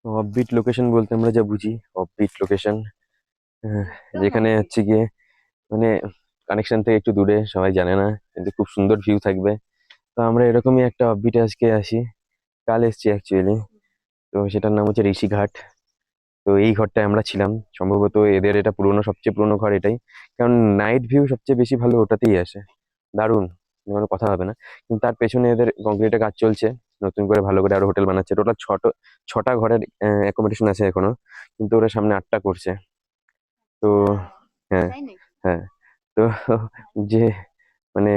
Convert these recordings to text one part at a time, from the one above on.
Offbeat location বলতে আমরা যা বুঝি, অফবিট লোকেশন যেখানে হচ্ছে গিয়ে মানে কানেকশন থেকে একটু দূরে, সবাই জানে না কিন্তু খুব সুন্দর ভিউ থাকবে। তো আমরা এরকমই একটা অফবিটে আজকে আসি, কাল এসছি অ্যাকচুয়ালি। তো সেটার নাম হচ্ছে ঋষিঘাট। তো এই ঘরটায় আমরা ছিলাম, সম্ভবত এদের এটা পুরোনো, সবচেয়ে পুরোনো ঘর এটাই। কারণ নাইট ভিউ সবচেয়ে বেশি ভালো ওটাতেই আসে, দারুণ, কোনো কথা হবে না। কিন্তু তার পেছনে এদের কংক্রিটের কাজ চলছে, নতুন করে ভালো করে আরো হোটেল বানাচ্ছে। টোটাল ছটা ঘরের অ্যাকোমোডেশন আছে এখনো, কিন্তু ওরা সামনে 8টা করছে। তো হ্যাঁ, হ্যাঁ। তো যে মানে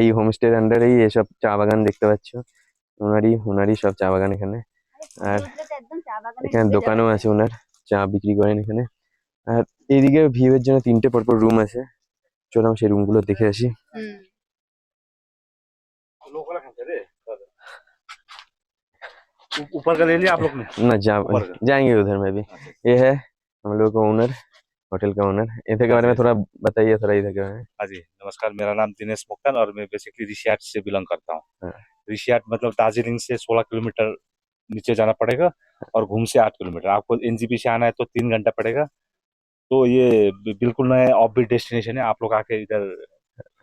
এই হোমস্টের আন্ডারেই এসব চা বাগান দেখতে পাচ্ছ, ওনারই সব চা বাগান এখানে। আর এখানে দোকানও আছে ওনার, চা বিক্রি করেন এখানে। আর এইদিকে ভিউ এর জন্য 3টে পরপর রুম আছে, চলো সেই রুম গুলো দেখে আসি। ऊपर का ले लिया आप लोग ने? ना जा ऊपर का? जाएंगे उधर में भी। अच्छा अच्छा। ये है हम लोग का ओनर, होटल का ओनर। इधर के हाँ बारे जी में हाँ जी। थोड़ा बताइए, थोड़ा इधर के बारे में। हाँ जी, नमस्कार, मेरा नाम दिनेश मुक्कन और मैं बेसिकली ऋषिहाट से बिलोंग करता हूँ। हाँ, ऋषिहाट मतलब दार्जिलिंग से 16 किलोमीटर नीचे जाना पड़ेगा और घूम से 8 किलोमीटर। आपको एनजीपी से आना है तो 3 घंटा पड़ेगा। तो ये बिल्कुल नया ऑफबीट डेस्टिनेशन है, आप लोग आके इधर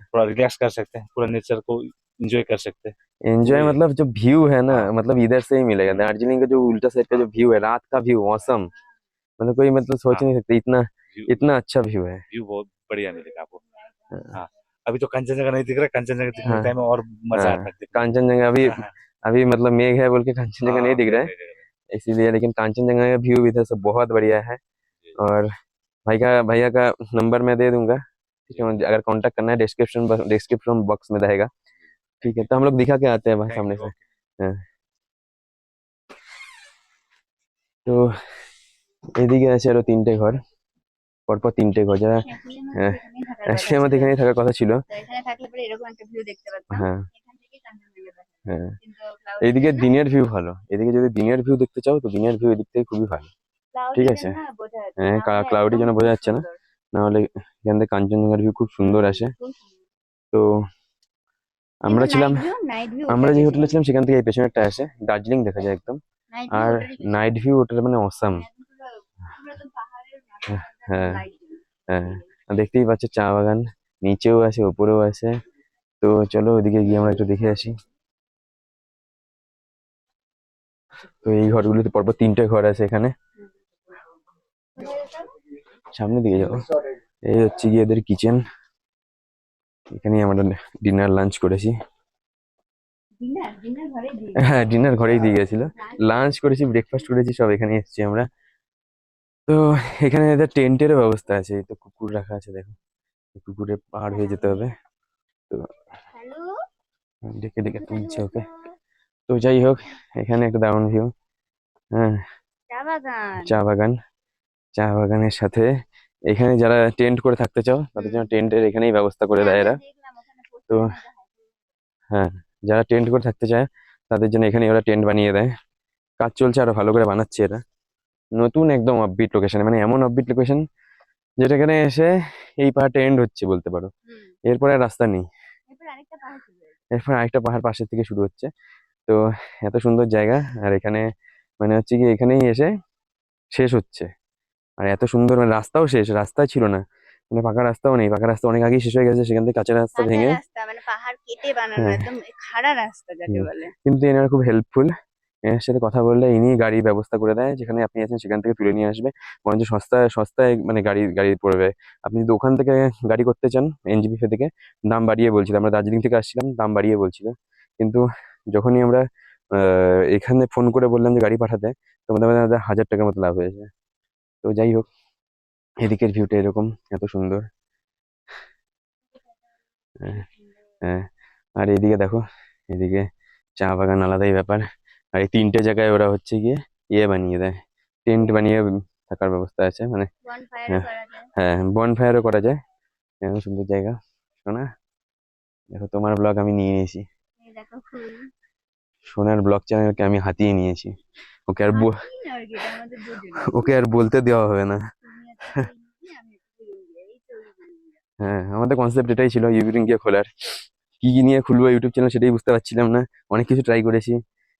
थोड़ा रिलैक्स कर सकते हैं, पूरा नेचर को एंजॉय कर सकते हैं। तो एंजॉय ये मतलब जो व्यू है ना, हाँ मतलब इधर से ही मिलेगा। दार्जिलिंग का जो उल्टा साइड का जो व्यू है, रात का व्यू मौसम, मतलब कोई मतलब सोच हाँ, नहीं सकते, इतना व्यू इतना अच्छा व्यू है। व्यू बहुत बढ़िया मिलेगा आपको। हाँ, हाँ, अभी तो कंचनजंगा नहीं दिख रहा, कंचनजंगा दिखने के हाँ, टाइम में और मजा हाँ। आता है दिखने में। कांचनजंगा अभी, हाँ हाँ अभी मतलब मेघ है बोल के कांचनजंगा नहीं हाँ, दिख मेघ रहा है, नहीं दिख रहा इसीलिए। लेकिन कांचनजंगा का व्यू इधर से बहुत बढ़िया है। जी और भैया का नंबर मैं दे दूंगा, ठीक जी है? अगर कांटेक्ट करना है, डिस्क्रिप्शन बॉक्स में रहेगा। जी ठीक है, जी। तो हम लोग दिखा के आते हैं भाई थैंक सामने यू। से। ओके। हाँ, তো এদিকে আছে আরো 3টে ঘর, পরপর 3টে ঘর যারা অ্যাকচুয়ালি আমাদের এখানেই থাকার কথা ছিল। হ্যাঁ, হ্যাঁ। এইদিকে দিনের ভিউ ভালো, এদিকে যদি দিনের ভিউ দেখতে চাও তো দিনের ভিউ এদিক থেকে খুবই ভালো। ঠিক আছে, হ্যাঁ, ক্লাউডের জন্য বোঝা যাচ্ছে না, না হলে এখান থেকে কাঞ্চনজঙ্ঘার ভিউ খুব সুন্দর আসে। তো আমরা ছিলাম, আমরা যে হোটেলে ছিলাম সেখান থেকে এই পেছনেরটা আসে, দার্জিলিং দেখা যায় একদম। আর নাইট ভিউ ওটার মানে অসাম। হ্যাঁ, হ্যাঁ। আর দেখতেই পাচ্ছ চা বাগান, নিচেও আছে ওপরেও আছে। তো চলো ওদিকে গিয়ে আমরা একটু দেখে আসি। তো এই ঘরগুলোতে পরপর 3টে ঘর আছে এখানে, সামনের দিকে যাবো। এই হচ্ছে গিয়ে এদের কিচেন, এখানেই আমরা ডিনার লাঞ্চ করেছি। হ্যাঁ, ডিনার ঘরেই দিয়ে গেছিল, লাঞ্চ করেছি, ব্রেকফাস্ট করেছি, সব এখানে এসেছি আমরা। তো এখানে এদের টেন্টেরও ব্যবস্থা আছে, এই তো কুকুর রাখা আছে দেখো, এই কুকুরের পাহাড় হয়ে যেতে হবে। তো ডেকে ডেকে তুলছে ওকে। তো যাই হোক, এখানে একটা দারুণ ভিউ। হ্যাঁ, চা বাগান, চা বাগানের সাথে এখানে যারা টেন্ট করে থাকতে চাও তাদের জন্য টেন্টের এখানেই ব্যবস্থা করে দেয় এরা। তো হ্যাঁ, যারা টেন্ট করে থাকতে চায় তাদের জন্য এখানে ওরা টেন্ট বানিয়ে দেয়। কাজ চলছে, আরো ভালো করে বানাচ্ছে এরা। নতুন একদম অফবিট লোকেশন, মানে এমন অফবিট লোকেশন যেটা এখানে এসে এই পাহাড়টা এন্ড হচ্ছে বলতে পারো, এরপরে আর রাস্তা নেই। এরপর আরেকটা পাহাড় পাশের থেকে শুরু হচ্ছে। তো এত সুন্দর জায়গা, আর এখানে মানে হচ্ছে কি এখানেই এসে শেষ হচ্ছে। আর এত সুন্দর, মানে রাস্তাও শেষ, রাস্তা ছিল না, মানে পাকা রাস্তাও নেই, পাকা রাস্তা অনেক আগেই শেষ হয়ে গেছে, সেখান থেকে কাঁচা রাস্তা ভেঙে। হ্যাঁ, হুম। কিন্তু এনারা খুব হেল্পফুল, এনার সাথে কথা বললে ইনি গাড়ির ব্যবস্থা করে দেয়, যেখানে আপনি আছেন সেখান থেকে তুলে নিয়ে আসবে। বরঞ্চ সস্তায় সস্তায় মানে গাড়ি গাড়ি পড়বে। আপনি যদি ওখান থেকে গাড়ি করতে চান এনজিপি থেকে, দাম বাড়িয়ে বলছিল, আমরা দার্জিলিং থেকে আসছিলাম, দাম বাড়িয়ে বলছিল। কিন্তু যখনই আমরা এখানে ফোন করে বললাম যে গাড়ি পাঠাতে, তো আমাদের 1000 টাকার মতো লাভ হয়েছে। তো যাই হোক, এদিকের ভিউটা এরকম, এত সুন্দর। হ্যাঁ, হ্যাঁ। আর এদিকে দেখো, এদিকে চা বাগান আলাদাই ব্যাপার। আর এই 3টে জায়গায় ওরা হচ্ছে গিয়ে ইয়ে বানিয়ে দেয়, টেন্ট বানিয়ে থাকার ব্যবস্থা আছে, মানে হ্যাঁ, হ্যাঁ, বনফায়ারও করা যায়। এত সুন্দর জায়গা। শোনা, দেখো তোমার ব্লগ আমি নিয়ে নিয়েছি, সোনার ব্লগ চ্যানেলকে আমি হাতিয়ে নিয়েছি। ওকে আর ওকে আর বলতে দেওয়া হবে না। হ্যাঁ, আমাদের কনসেপ্ট এটাই ছিল ইউটিউব গিয়ে খোলার। কি কি নিয়ে খুলবো ইউটিউব চ্যানেল সেটাই বুঝতে পারছিলাম না, অনেক কিছু ট্রাই করেছি।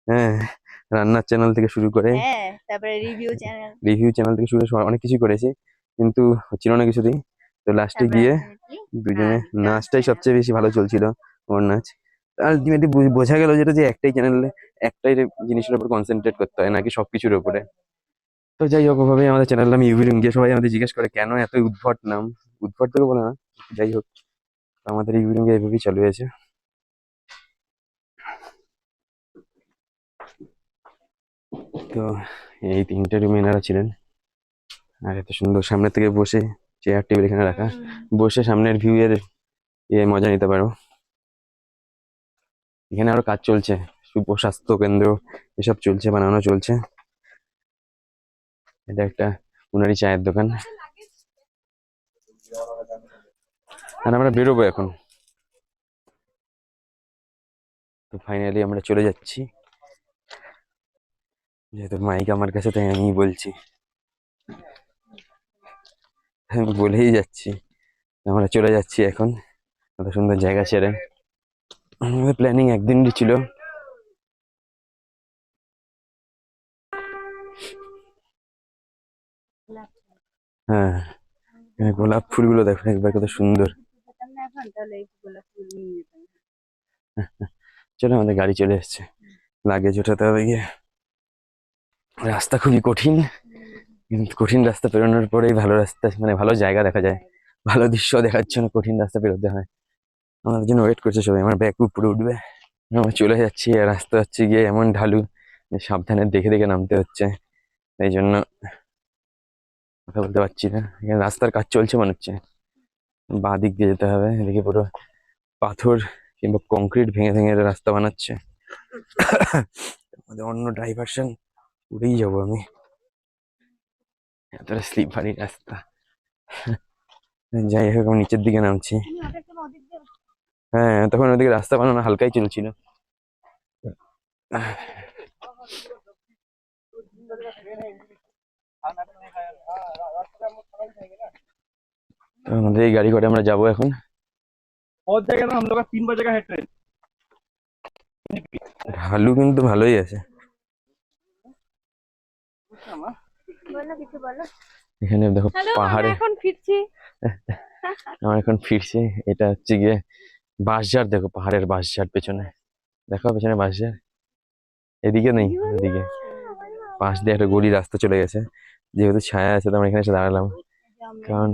হ্যাঁ, রান্নার চ্যানেল থেকে শুরু করে হ্যাঁ, তারপরে রিভিউ চ্যানেল, রিভিউ চ্যানেল থেকে শুরু করে অনেক কিছু করেছি, কিন্তু হচ্ছিল না কিছুতেই। তো লাস্টে তারপরে গিয়ে ultimately দুজনে নাচ নাচটাই চ্যানেল। সবচেয়ে বেশি ভালো চলছিল, ওর নাচ। আলটিমেটলি বোঝা গেল যেটা যে একটাই চ্যানেলে একটাই জিনিসের উপর কনসেন্ট্রেট করতে হয়, নাকি সবকিছুর উপরে। তো যাই হোক, ওভাবেই আমাদের চ্যানেল নাম ইউভি রুম। গিয়ে সবাই আমাদের জিজ্ঞেস করে কেন এত উদ্ভট নাম। উদ্ভট থেকে বলে না, যাই হোক, আমাদের ইউভি রুম এইভাবেই চালু হয়েছে। তো এই তিনটে রুমে এনারা ছিলেন, আর এত সুন্দর সামনে থেকে বসে চেয়ার টেবিল এখানে রাখা, বসে সামনের ভিউ এর মজা নিতে পারো। এখানে আরো কাজ চলছে, শুভ স্বাস্থ্য কেন্দ্র এসব চলছে, বানানো চলছে। এটা একটা উনারি চায়ের দোকান। আর আমরা বেরোবো এখন। তো ফাইনালি আমরা চলে যাচ্ছি, যেহেতু মাইক আমার কাছে তাই আমি বলছি, আমি বলেই যাচ্ছি আমরা চলে যাচ্ছি এখন এত সুন্দর জায়গা ছেড়ে। আমাদের প্ল্যানিং একদিনই ছিল। হ্যাঁ, এখানে গোলাপ ফুলগুলো দেখো একবার কত সুন্দর। যেতাম না এখন, তাহলে এই গোলাপ ফুল নিয়ে যেতাম। চলো, আমাদের গাড়ি চলে এসছে, লাগেজ ওঠাতে হবে গিয়ে। রাস্তা খুবই কঠিন, কিন্তু কঠিন রাস্তা পেরোনোর পরেই ভালো রাস্তা, মানে ভালো জায়গা দেখা যায়, ভালো দৃশ্য দেখার জন্য কঠিন রাস্তা পেরোতে হয়। আমাদের জন্য ওয়েট করছে সবাই, আমার ব্যাগ উপরে উঠবে। আমরা চলে যাচ্ছি, আর রাস্তা হচ্ছে গিয়ে এমন ঢালু যে সাবধানে দেখে দেখে নামতে হচ্ছে, এই জন্য কথা বলতে পারছি না। এখানে রাস্তার কাজ চলছে মনে হচ্ছে, বাঁ দিক দিয়ে যেতে হবে। এদিকে পুরো পাথর কিংবা কংক্রিট ভেঙে ভেঙে এরা রাস্তা বানাচ্ছে। আমাদের অন্য ডাইভারশন উড়েই যাবো আমি, এতটা স্লিপারি রাস্তা। যাই হোক, আমি নিচের দিকে নামছি। হ্যাঁ, তখন ওদিকে রাস্তা বানানো হালকাই চলছিল। তো আমাদের এই গাড়ি করে আমরা যাবো এখন। बहुत जगह ना हम लोग का 3 बजे का है ट्रेन। ঢালু কিন্তু ভালোই আছে বলো, কিছু বলো। এখানে, দেখো হ্যালো, আমরা পাহাড়ে। এখন ফিরছি। আমরা এখন ফিরছি। এটা হচ্ছে গিয়ে বাঁশঝাড়, দেখো পাহাড়ের বাঁশঝাড় পেছনে, দেখো পেছনে বাঁশঝাড়। এদিকে নেই, এদিকে পাশ দিয়ে একটা গলি রাস্তা চলে গেছে। যেহেতু ছায়া আছে তো আমরা এখানে এসে দাঁড়ালাম, কারণ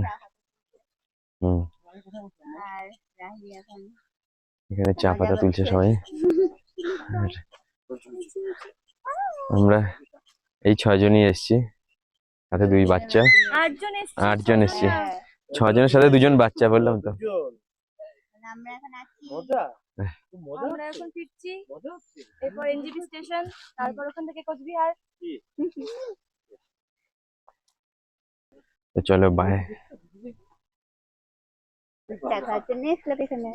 হম আর রাহি এখন এখানে চা মজা পাতা তুলছে করছে। সবাই। আর আমরা এই 6 জনই এসছি, সাথে 2 বাচ্চা। 8 জন এসছি, 8 জন এসছি, হ্যাঁ। 6 জনের সাথে 2জন বাচ্চা, বললাম তো। মানে আমরা এখন আছি, আমরা এখন ফিরছি, এরপর এনজিপি স্টেশন, তারপর ওখান থেকে কোচবিহার। তো চলো, বাই। দেখা হচ্ছে নেক্সট লোকেশনে।